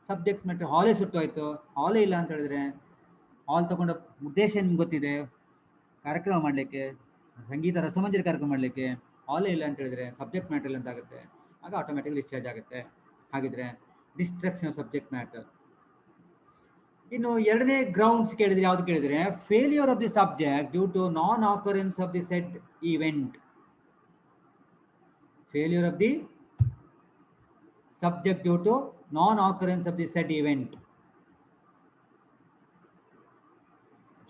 ಸಬ್ಜೆಕ್ಟ್ ಮ್ಯಾಟರ್ ಹಾಲೇ ಸುಟ್ಟೋಯ್ತು. ಹಾಲೇ ಇಲ್ಲ ಅಂತ ಹೇಳಿದ್ರೆ, ಹಾಲ್ ತಗೊಂಡ ಉದ್ದೇಶ ನಿಮ್ಗೆ ಗೊತ್ತಿದೆ, ಕಾರ್ಯಕ್ರಮ ಮಾಡಲಿಕ್ಕೆ, ಸಂಗೀತ ರಸಮಂಜರಿ ಕಾರ್ಯಕ್ರಮ ಮಾಡಲಿಕ್ಕೆ. ಹಾಲೇ ಇಲ್ಲ ಅಂತ ಹೇಳಿದ್ರೆ ಸಬ್ಜೆಕ್ಟ್ ಮ್ಯಾಟರ್ ಅಂತ ಆಗುತ್ತೆ. ಆಗ ಆಟೋಮೆಟಿಕ್ ಡಿಸ್ಚಾರ್ಜ್ ಆಗುತ್ತೆ. ಹಾಗಿದ್ರೆ ಡಿಸ್ಟ್ರಕ್ಷನ್ ಆಫ್ ಸಬ್ಜೆಕ್ಟ್ ಮ್ಯಾಟರ್. ಇನ್ನು ಎರಡನೇ ಗ್ರೌಂಡ್ಸ್ ಕೇಳಿದ್ರೆ ಯಾವ್ದು ಕೇಳಿದ್ರೆ, failure of the subject due to non occurrence of the set event. Failure of the subject due to non-occurrence of the said event.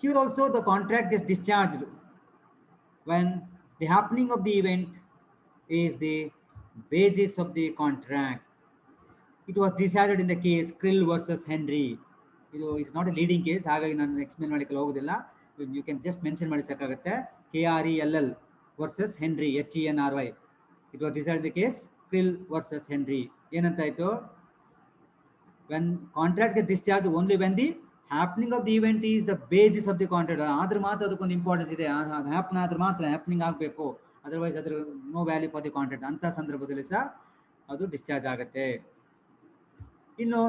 Here also the contract gets discharged when the happening of the event is the basis of the contract. It was decided in the case Krill versus Henry. It's not a leading case, ಹಾಗಾಗಿ ನಾನು explain ಮಾಡಲಿಕ್ಕೆ ಹೋಗೋದಿಲ್ಲ. You can just mention ಮಾಡಿ ಸಾಕಾಗುತ್ತೆ. KRELL versus Henry, HENRY. It was decided in the case Krill versus Henry. ಏನಂತಾಯ್ತು, when contract get discharged only when the happening of the event is the basis of the contract. ಆದ್ರೆ ಮಾತ್ರ ಅದಕ್ಕೊಂದು importance ಇದೆ, ಅದು happen ಆದ್ರೆ ಮಾತ್ರ happening ಆಗಬೇಕು, otherwise ಅದ್ರ no value for the contract. ಅಂತ ಸಂದರ್ಭದಲ್ಲಿ ಸಹ ಅದು ಡಿಸ್ಚಾರ್ಜ್ ಆಗುತ್ತೆ. ಇನ್ನು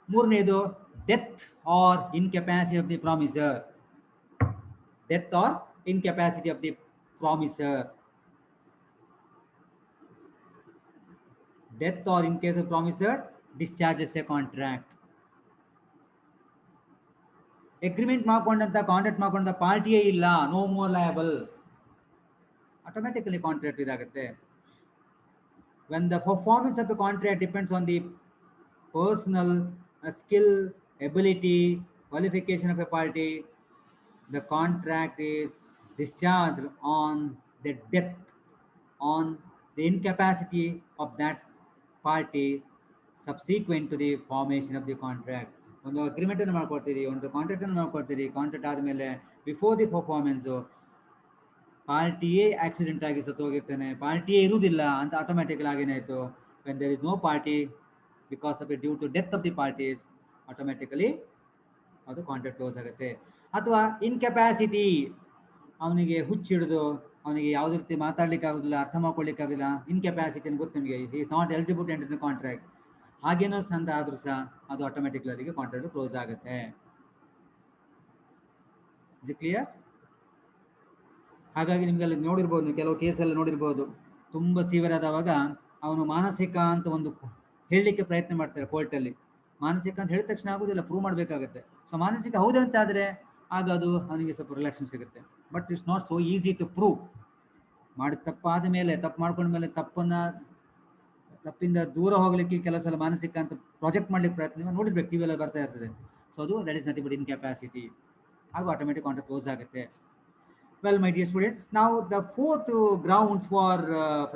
ಮೂರನೇದು death or incapacity of the promisor. Death or incapacity of the promiser. Death or in case of promiser discharges a contract. Agreement ಮಾಡ್ಕೊಂಡಂತ ಕಾಂಟ್ರಾಕ್ಟ್ ಮಾಡ್ಕೊಂಡ ಪಾರ್ಟಿಯೇ ಇಲ್ಲ, no more liable, automatically contract ಇದಾಗುತ್ತೆ. when the performance of the contract depends on the personal skill, ability, qualification of a party, the contract is discharged on the death, on the incapacity of that party subsequent to the formation of the contract. ಒಂದು agreement ಅನ್ನು ಮಾಡ್ಕೊಡ್ತೀರಿ, ಒಂದು contract ಅನ್ನು ಮಾಡ್ಕೊಡ್ತೀರಿ. Contract ಆದಮೇಲೆ before the performance ಪಾರ್ಟಿಯೇ accident ಆಗಿ ಸತ್ತು ಹೋಗಿರ್ತಾನೆ, ಪಾರ್ಟಿಯೇ ಇರುವುದಿಲ್ಲ ಅಂತ ಆಟೋಮ್ಯಾಟಿಕಲ್ ಆಗೇನಾಯಿತು, when there is no party because of the due to death of the parties, automatically ಅದು ಕಾಂಟ್ರಾಕ್ಟ್ ಕ್ಲೋಸ್ ಆಗುತ್ತೆ. ಅಥವಾ ಇನ್ಕೆಪಾಸಿಟಿ, ಅವನಿಗೆ ಹುಚ್ಚಿಡಿದು ಅವನಿಗೆ ಯಾವುದೇ ರೀತಿ ಮಾತಾಡ್ಲಿಕ್ಕೆ ಆಗೋದಿಲ್ಲ, ಅರ್ಥ ಮಾಡ್ಕೊಳ್ಳಿಕ್ಕೆ ಆಗೋದಿಲ್ಲ, ಇನ್ಕೆಪಾಸಿಟಿ ಅಂತ ಗೊತ್ತು ನಿಮಗೆ, he is not eligible to enter the contract. ಹಾಗೇನೋ ಸಂತ ಆದ್ರೂ ಸಹ ಅದು ಆಟೋಮೆಟಿಕ್ಲಿ ಅದಕ್ಕೆ ಕಾಂಟ್ರಾಕ್ಟ್ ಕ್ಲೋಸ್ ಆಗುತ್ತೆ. Is it clear? ಹಾಗಾಗಿ ನಿಮ್ಗೆಲ್ಲ ನೋಡಿರ್ಬೋದು, ನೀವು ಕೆಲವು ಕೇಸೆಲ್ಲ ನೋಡಿರ್ಬೋದು, ತುಂಬ ಸಿವಿಯರ್ ಆದವಾಗ ಅವನು ಮಾನಸಿಕ ಅಂತ ಒಂದು ಹೇಳಲಿಕ್ಕೆ ಪ್ರಯತ್ನ ಮಾಡ್ತಾರೆ ಕೋರ್ಟಲ್ಲಿ. ಮಾನಸಿಕ ಅಂತ ಹೇಳಿದ ತಕ್ಷಣ ಆಗೋದಿಲ್ಲ, ಪ್ರೂವ್ ಮಾಡಬೇಕಾಗುತ್ತೆ. ಸೊ ಮಾನಸಿಕ ಹೌದು ಅಂತ ಆದರೆ ಆಗ ಅದು ಅವನಿಗೆ ಸ್ವಲ್ಪ ರಿಲ್ಯಾಕ್ಷನ್ ಸಿಗುತ್ತೆ. But it's not so easy to prove. ಮಾಡಿದ ತಪ್ಪಾದ ಮೇಲೆ, ತಪ್ಪು ಮಾಡ್ಕೊಂಡ ಮೇಲೆ ತಪ್ಪಿಂದ ದೂರ ಹೋಗ್ಲಿಕ್ಕೆ ಕೆಲವು ಸಲ ಮಾನಸಿಕ ಅಂತ ಪ್ರಾಜೆಕ್ಟ್ ಮಾಡ್ಲಿಕ್ಕೆ ಪ್ರಯತ್ನ ನೋಡಿರ್ಬೇಕು, ಟಿವಿ ಎಲ್ಲ ಬರ್ತಾ ಇರ್ತದೆ. ಸೊ ಅದು that is nothing but incapacity. ಹಾಗೂ ಆಟೋಮೆಟಿಕ್ ಕಾಂಟ್ರಾಕ್ಟ್ ಕ್ಲೋಸ್ ಆಗುತ್ತೆ. ವೆಲ್ ಮೈ ಡಿಯರ್ ಸ್ಟೂಡೆಂಟ್ಸ್, ನಾವು the fourth grounds for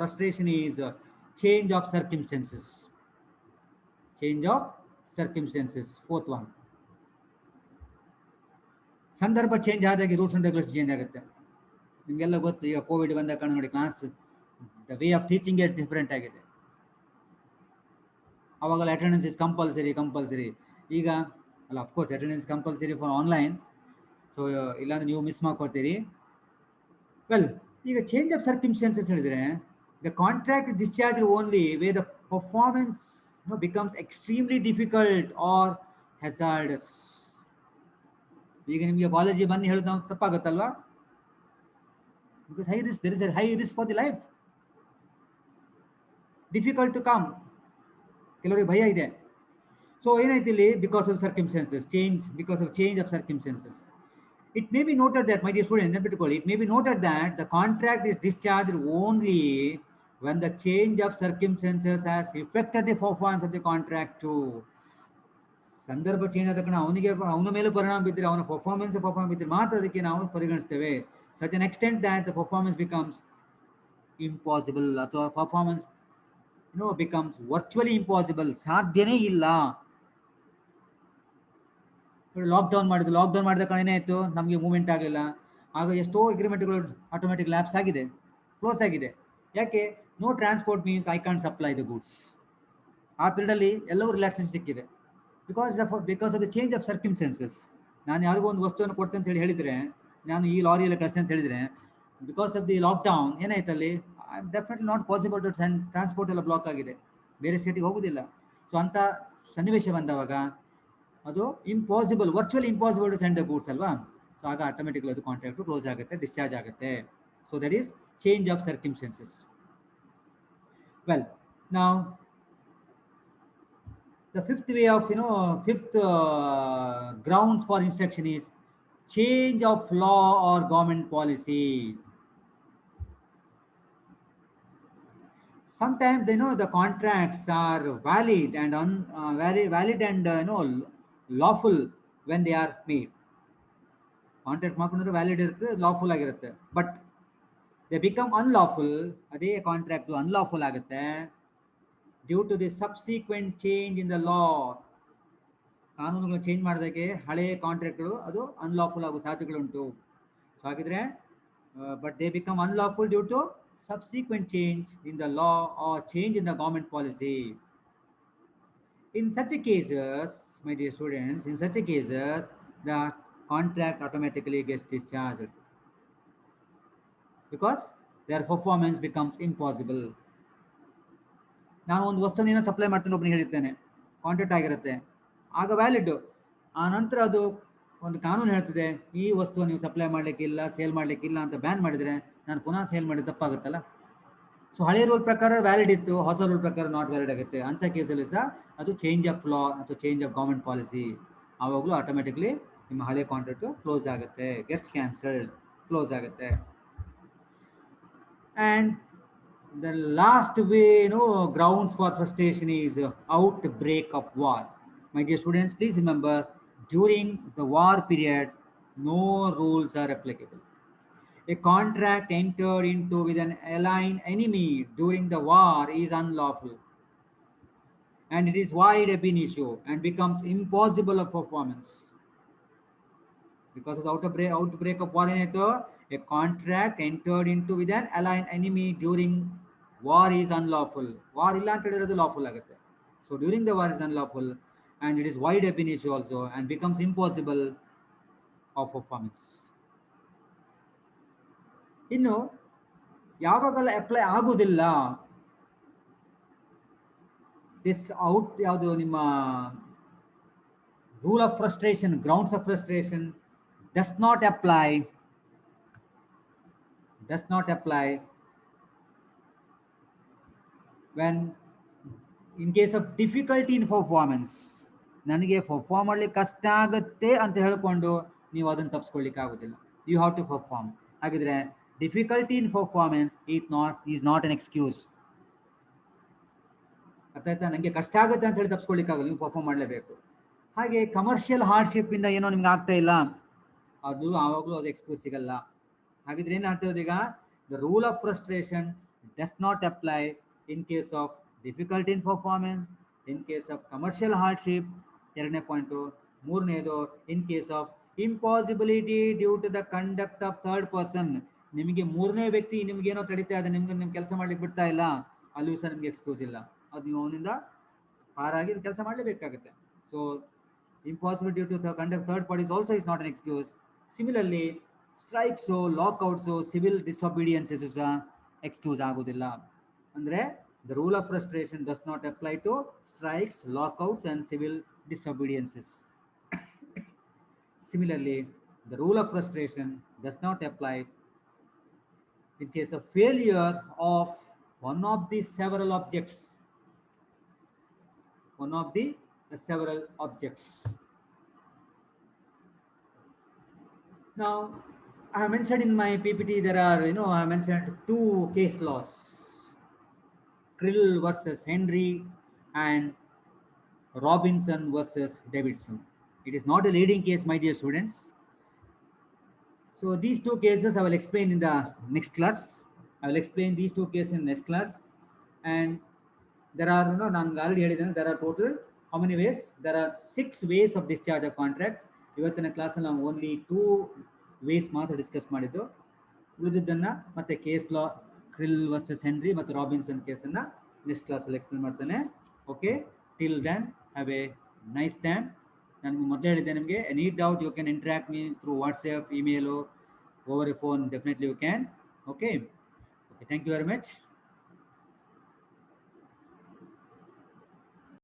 frustration is change of circumstances. Change of circumstances, fourth one. ಸಂದರ್ಭ ಚೇಂಜ್ ಆದಾಗೆ ರೂಲ್ಸ್ ಅಂಡ್ ರೆಗ್ಯುಲೇಷನ್ ಚೇಂಜ್ ಆಗುತ್ತೆ. ನಿಮಗೆಲ್ಲ ಗೊತ್ತು, ಈಗ Covid ಬಂದ ಕಾರಣ ನೋಡಿ class the way of teaching different ಆಗಿದೆ. ಅವಾಗೆಲ್ಲ ಅಟೆಂಡೆನ್ಸ್ ಇಸ್ ಕಂಪಲ್ಸರಿ. ಈಗ ಅಲ್ಲ, of course attendance compulsory for online. So ಇಲ್ಲಾಂದ್ರೆ ನೀವು ಮಿಸ್ ಮಾಡ್ಕೊಳ್ತೀರಿ. ವೆಲ್, ಈಗ ಚೇಂಜ್ ಆಫ್ ಸರ್ಕಮ್ಸ್ಟೆನ್ಸಸ್ ಹೇಳಿದ್ರೆ, the contract discharge only way the performance becomes extremely difficult or hazardous. ಈಗ ನಿಮಗೆ ಕಾಲೇಜಿಗೆ ಬನ್ನಿ ಹೇಳೋದು ನಾವು ತಪ್ಪಾಗುತ್ತಲ್ವಾ? Because high risk, there is a high risk for the life. Difficult to come, ಕೆಲವರಿಗೆ ಭಯ ಇದೆ. ಸೊ ಏನಾಯ್ತು ಇಲ್ಲಿ, because of circumstances change, because of change of circumstances. It may be noted that, my dear students, it may be noted that the contract is discharged only when the change of circumstances has affected the performance of the contract too. ಸಂದರ್ಭ change ಆದ ಕಾರಣ ಅವನ ಮೇಲೆ ಪರಿಣಾಮ ಬಿದ್ದರೆ, ಅವನ performance ಬಿದ್ದರೆ ಮಾತ್ರ ಅದಕ್ಕೆ ನಾವು ಪರಿಗಣಿಸ್ತೇವೆ. Such an extent that the performance becomes impossible, ಅಥವಾ ಪರ್ಫಾರ್ಮೆನ್ಸ್ ಬಿಕಮ್ಸ್ ವರ್ಚುವಲಿ ಇಂಪಾಸಿಬಲ್, ಸಾಧ್ಯನೇ ಇಲ್ಲ. ಲಾಕ್ಡೌನ್ ಮಾಡಿದ ಕಾರಣ ಏನಾಯಿತು, ನಮಗೆ ಮೂವ್ಮೆಂಟ್ ಆಗಲಿಲ್ಲ. ಆಗ ಎಷ್ಟೋ ಅಗ್ರಿಮೆಂಟ್ಗಳು ಆಟೋಮೆಟಿಕ್ ಲ್ಯಾಪ್ಸ್ ಆಗಿದೆ, ಕ್ಲೋಸ್ ಆಗಿದೆ. ಯಾಕೆ? No transport means I can't supply the goods. ಆ ಪೀರಿಯಡಲ್ಲಿ ಎಲ್ಲವೂ ರಿಲ್ಯಾಕ್ಸೇಷನ್ ಸಿಕ್ಕಿದೆ. Because of the change of circumstances. ನಾನು ಯಾರಿಗೂ ಒಂದು ವಸ್ತುವನ್ನು ಕೊಡ್ತೇನೆ ಅಂತ ಹೇಳಿದರೆ, ನಾನು ಈ ಲಾರಿಯಲ್ಲಿ ಕಳಿಸ್ತೇನೆ ಅಂತ ಹೇಳಿದರೆ, ಬಿಕಾಸ್ ಆಫ್ ದಿ ಲಾಕ್ಡೌನ್ ಏನಾಯ್ತಲ್ಲಿ, definitely not possible to transport ಎಲ್ಲ ಬ್ಲಾಕ್ ಆಗಿದೆ, ಬೇರೆ ಸ್ಟೇಟಿಗೆ ಹೋಗೋದಿಲ್ಲ. ಸೊ ಅಂಥ ಸನ್ನಿವೇಶ ಬಂದವಾಗ ಅದು impossible, virtually impossible to send the goods ಅಲ್ವಾ. ಸೊ ಆಗ ಆಟೋಮೆಟಿಕ್ಲಿ ಅದು ಕಾಂಟ್ರಾಕ್ಟ್ ಕ್ಲೋಸ್ ಆಗುತ್ತೆ, ಡಿಸ್ಚಾರ್ಜ್ ಆಗುತ್ತೆ. So that is change of circumstances. Well, ನಾವು the fifth way of, fifth grounds for instruction is change of law or government policy. Sometimes the contracts are valid and valid and lawful when they are made. Contract ಮಾಡ್ಕೊಂಡ್ರೆ valid ಇರುತ್ತೆ, lawful ಆಗಿರುತ್ತೆ. But they become unlawful, ಅದೇ contract unlawful ಆಗುತ್ತೆ due to the subsequent change in the law. ಕಾನೂನುಗಳು change ಮಾಡಿದಾಗೆ ಹಳೆಯ ಕಾಂಟ್ರಾಕ್ಟ್ಗಳು ಅದು ಅನ್ಲಾಫುಲ್ ಆಗೋ ಸಾಧ್ಯತೆಗಳುಂಟು. ಸೊ ಹಾಗಿದ್ರೆ but they become unlawful due to subsequent change in the law or change in the government policy. In such cases, my dear students, in such cases, the contract automatically gets discharged because their performance becomes impossible. ನಾನು ಒಂದು ವಸ್ತುವನ್ನು supply ಮಾಡ್ತೀನಿ, ಒಬ್ಬನಿಗೆ ಹೇಳಿರ್ತೇನೆ, contract ಆಗಿರುತ್ತೆ, ಆಗ valid. ಆ ನಂತರ ಅದು ಒಂದು ಕಾನೂನು ಹೇಳ್ತಿದೆ, ಈ ವಸ್ತುವನ್ನು ನೀವು ಸಪ್ಲೈ ಮಾಡಲಿಕ್ಕಿಲ್ಲ, ಸೇಲ್ ಮಾಡಲಿಕ್ಕಿಲ್ಲ ಅಂತ ಬ್ಯಾನ್ ಮಾಡಿದರೆ ನಾನು ಪುನಃ ಸೇಲ್ ಮಾಡಿ ತಪ್ಪಾಗುತ್ತಲ್ಲ. ಸೊ ಹಳೆ ರೂಲ್ ಪ್ರಕಾರ ವ್ಯಾಲಿಡ್ ಇತ್ತು, ಹೊಸ ರೂಲ್ ಪ್ರಕಾರ ನಾಟ್ ವ್ಯಾಲಿಡ್ ಆಗುತ್ತೆ. ಅಂಥ ಕೇಸಲ್ಲಿ ಸಹ ಅದು ಚೇಂಜ್ ಆಫ್ ಲಾ ಅಥವಾ ಚೇಂಜ್ ಆಫ್ ಗೌರ್ಮೆಂಟ್ ಪಾಲಿಸಿ, ಆವಾಗಲೂ ಆಟೋಮೆಟಿಕ್ಲಿ ನಿಮ್ಮ ಹಳೆ ಕಾಂಟ್ರಾಕ್ಟು ಕ್ಲೋಸ್ ಆಗುತ್ತೆ, ಗೆಟ್ಸ್ ಕ್ಯಾನ್ಸಲ್ಡ್, ಕ್ಲೋಸ್ ಆಗುತ್ತೆ. And the last way grounds for frustration is outbreak of war. My dear students, please remember, during the war period no rules are applicable. A contract entered into with an allied enemy during the war is unlawful and it is void ab initio and becomes impossible of performance. Because of the outbreak of war, a contract entered into with an allied enemy during war is unlawful. War illa anta helirodu lawful agutte. So during the war is unlawful and it is void ab initio also and becomes impossible of performance. ಇನ್ನು ಯಾವಾಗೆಲ್ಲ apply ಆಗುವುದಿಲ್ಲ this out, ಯಾವುದು ನಿಮ್ಮ rule of frustration, grounds of frustration does not apply when in case of difficulty in performance. ನನಗೆ perform ಮಾಡ್ಲಿಕ್ಕೆ ಕಷ್ಟ ಆಗುತ್ತೆ ಅಂತ ಹೇಳ್ಕೊಂಡು ನೀವು ಅದನ್ನು ತಪ್ಪಿಸ್ಕೊಳ್ಳಿಕ್ಕೆ ಆಗೋದಿಲ್ಲ. You have to perform. ಹಾಗಿದ್ರೆ difficulty in performance is not an excuse. ಅರ್ಥ ಆಯ್ತಾ? ನನಗೆ ಕಷ್ಟ ಆಗುತ್ತೆ ಅಂತ ಹೇಳಿ ತಪ್ಪಿಸ್ಕೊಳ್ಳಿಕ್ಕಾಗಲ್ಲ, ನೀವು ಪರ್ಫಾರ್ಮ್ ಮಾಡಲೇಬೇಕು. ಹಾಗೆ ಕಮರ್ಷಿಯಲ್ ಹಾರ್ಡ್ಶಿಪ್ ಇಂದ ಏನೋ ನಿಮ್ಗೆ ಆಗ್ತಾ ಇಲ್ಲ, ಅದು ಆವಾಗಲೂ ಅದು ಎಕ್ಸ್ಕ್ಯೂಸ್ ಸಿಗಲ್ಲ. ಹಾಗಿದ್ರೆ ಏನು ಆಗ್ತದೆ ಈಗ? The rule of frustration does not apply in case of difficulty in performance, in case of commercial hardship, ಎರಡನೇ ಪಾಯಿಂಟು. ಮೂರನೇದು, in case of impossibility due to the conduct of third person. ನಿಮಗೆ ಮೂರನೇ ವ್ಯಕ್ತಿ ನಿಮ್ಗೇನೋ ತಡೀತಾ ಇದೆ, ನಿಮ್ಗೆ ಕೆಲಸ ಮಾಡ್ಲಿಕ್ಕೆ ಬಿಡ್ತಾ ಇಲ್ಲ, ಅಲ್ಲಿಯೂ ಸಹ ನಿಮ್ಗೆ ಎಕ್ಸ್ಕ್ಯೂಸ್ ಇಲ್ಲ. ಅದು ನೀವು ಅವನಿಂದ ಪಾರಾಗಿ ಕೆಲಸ ಮಾಡಲೇಬೇಕಾಗುತ್ತೆ. So impossibility due to conduct third parties also is not an excuse. Similarly strikes, lockouts, civil disobediences ಸಹ ಎಕ್ಸ್ಕ್ಯೂಸ್ ಆಗೋದಿಲ್ಲ. ಅಂದರೆ the rule of frustration does not apply to strikes, lockouts and civil disobediences. Similarly, the rule of frustration does not apply in case of failure of one of the several objects. Now, I have mentioned in my PPT there are, I have mentioned two case laws, Krill versus Henry and Robinson versus Davidson. It is not a leading case, my dear students. So these two cases I will explain in the next class. I will explain these two cases in next class. And there are, there are total how many ways? There are 6 ways of discharge of contract. Ivattina class only 2 ways ಮಾತ್ರ discuss ಮಾಡಿದ್ದು. ಉಳಿದಿದ್ದನ್ನು ಮತ್ತೆ case law Krell versus Henry ಮತ್ತು Robinson ಕೇಸನ್ನು next ಕ್ಲಾಸಲ್ಲಿ explain ಮಾಡ್ತಾನೆ. Okay, till then have a nice time. ನಾನು ಮೊದಲು ಹೇಳಿದ್ದೆ ನಿಮಗೆ, any doubt you can interact me through WhatsApp, email, over a phone, definitely you can. Okay, thank you very much.